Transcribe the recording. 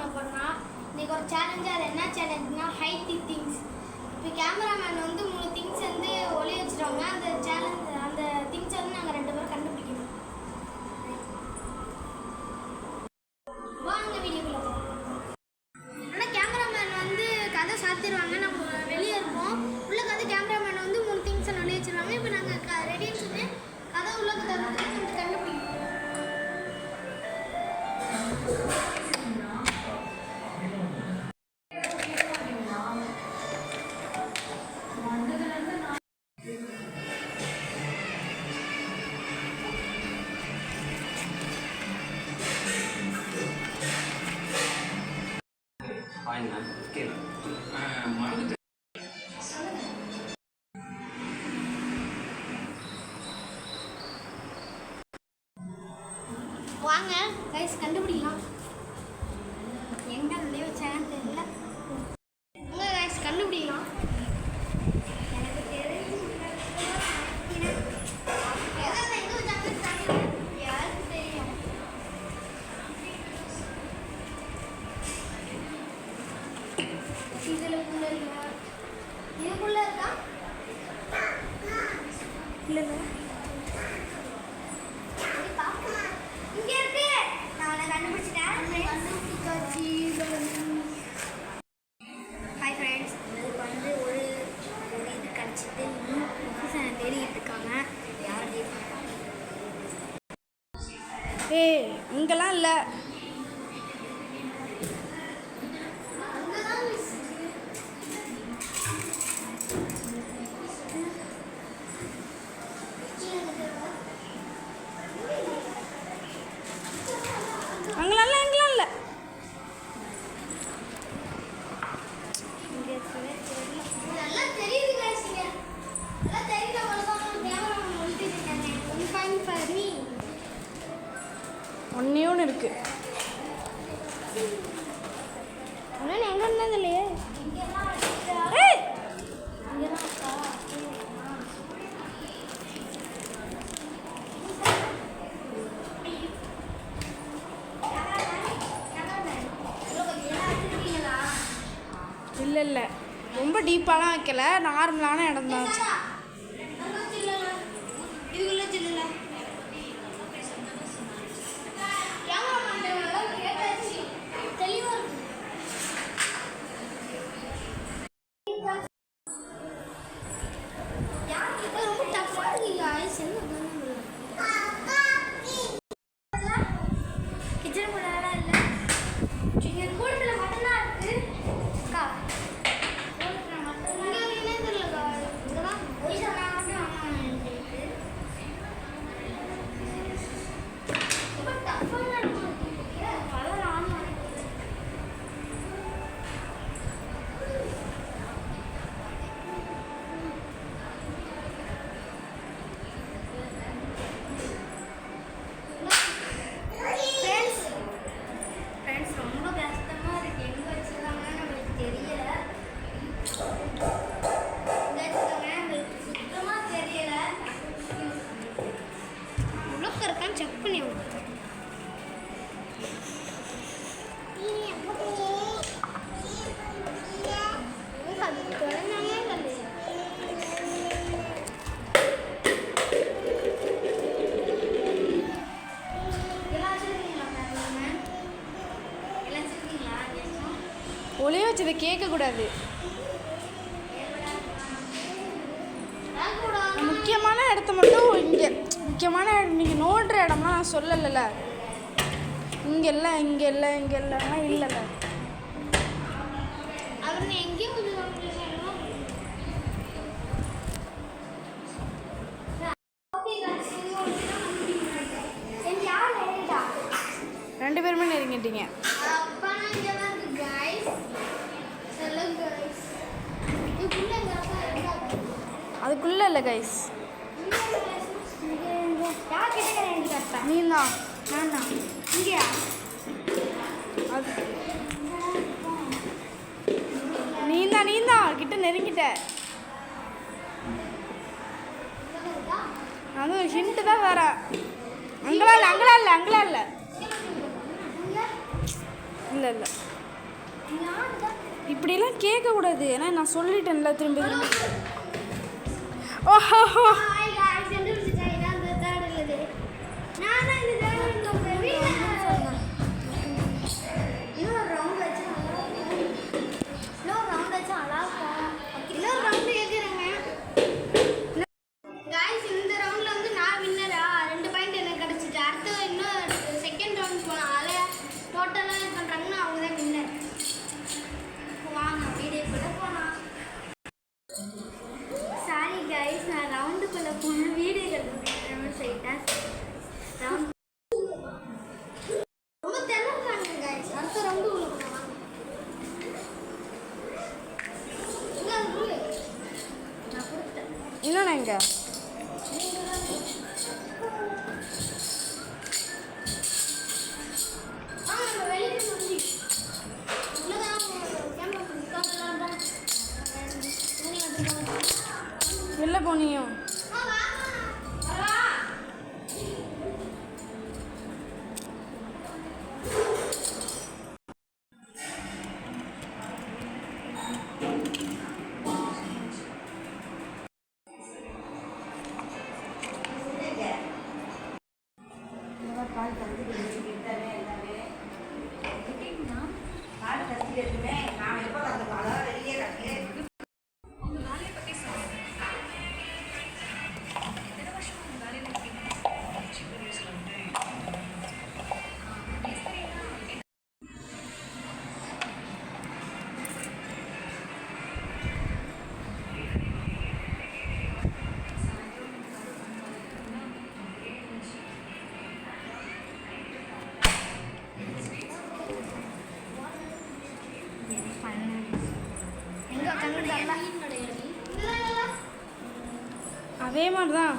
பண்ண போறோம். இன்னைக்கு ஒரு சேலஞ்ச். அது என்ன சேலஞ்ச்னா ஹைட் தி திங்ஸ். இப்போ கேமராமேன் வந்து 3 திங்ஸ் வந்து ஒளி வச்சிருவாங்க. அந்த சேலஞ்ச் அந்த திங்ஸ் வந்து நாங்கள் 2 பேரும் கண்டுபிடிக்கணும். வாங்க வீடியோக்குள்ள போகலாம். ஆனால் கேமராமேன் வந்து கதை சாத்திடுவாங்க. நம்ம வெளியே இருப்போம். உள்ள கதை கேமராமேன் வந்து 3 திங்ஸை ஒளி வச்சிருவாங்க. இப்போ நாங்கள் ரெடின்னு சொல்லி கதை உள்ள கதை கொஞ்சம் கண்டுபிடிக்கணும். வாங்க கைஸ் கண்டுபிடிக்கலாம். எங்க உள்ளே வச்சாங்கன்னு தெரியல. உங்க கைஸ் கண்டுபிடிக்கலாம். எனக்கு தெரியும் எங்க வச்சாங்க யாருக்கு தெரியும். இதுக்குள்ள இருக்கா இல்ல ஏய் இங்கெல்லாம் இல்லை. அங்கெல்லாம் இல்லை. ஒன்று இருக்கு. எங்க இருந்தது இல்லையே. இல்லை ரொம்ப டீப்பாலாம் வைக்கல, நார்மலான இடம் தான். செக் பண்ணி ஒளிய வச்சதை கேட்கக்கூடாது. முக்கியமான இடத்த மட்டும் இங்கே முக்கியமான நீங்கள் நோடுற இடம்லாம் நான் சொல்லலைல்ல. இங்கே இல்லைன்னா இல்லைல்ல. ரெண்டு பேருமே நெருங்கிட்டீங்க. அதுக்குள்ள இல்லை கைஸ். நீதான் நீதான் கிட்ட நெருங்கிட்ட. அதுவும் ஹிண்ட் தான் வேற. அங்கெல்லாம் இல்லை. இல்லை இப்படிலாம் கேட்கக்கூடாது, ஏன்னா நான் சொல்லிட்டேன்ல திரும்ப திரும்ப. ஓஹோ, ஹாய் गाइस கண்டுபிடிச்சா இதான் அந்த தேர்ட் இல்லது. நான் தான் இந்த தேர்ட் இல்ல வீட்ல இன்னொரு ரவுண்ட் வச்சு இன்னொரு ரவுண்ட் வச்சு அழகா இன்னொரு ரவுண்ட் கேக்குறேங்க. गाइस இந்த ரவுண்ட்ல வந்து நான் வின்னரா 2 பாயிண்ட் எனக்கு கிடைச்சிச்சு. அடுத்து இன்னும் செகண்ட் ரவுண்ட் போனால டோட்டலா இது பண்றாங்கன்னா அவங்க தான் வின்னர். வாங்க வீடியோக்குள்ள போலாம். சாரி गाइस நான் ரவுண்டுக்குள்ள போன வீடியோ எடுத்துட்டேன் சைட்டா ரவுண்ட் ரொம்ப தெரியறாங்க गाइस. அடுத்த ரவுண்ட் உள்ள போலாம். இங்க ரூல் நான் கொடுத்தேன். இன்னொன்று எங்க நம்ம வெளிய வந்து உள்ளதான் கேமரா நிக்காதலாம் தான் நீ வந்து வெளில போனியும் எங்க கண்ணு தரல அதே மாதிரி தான்.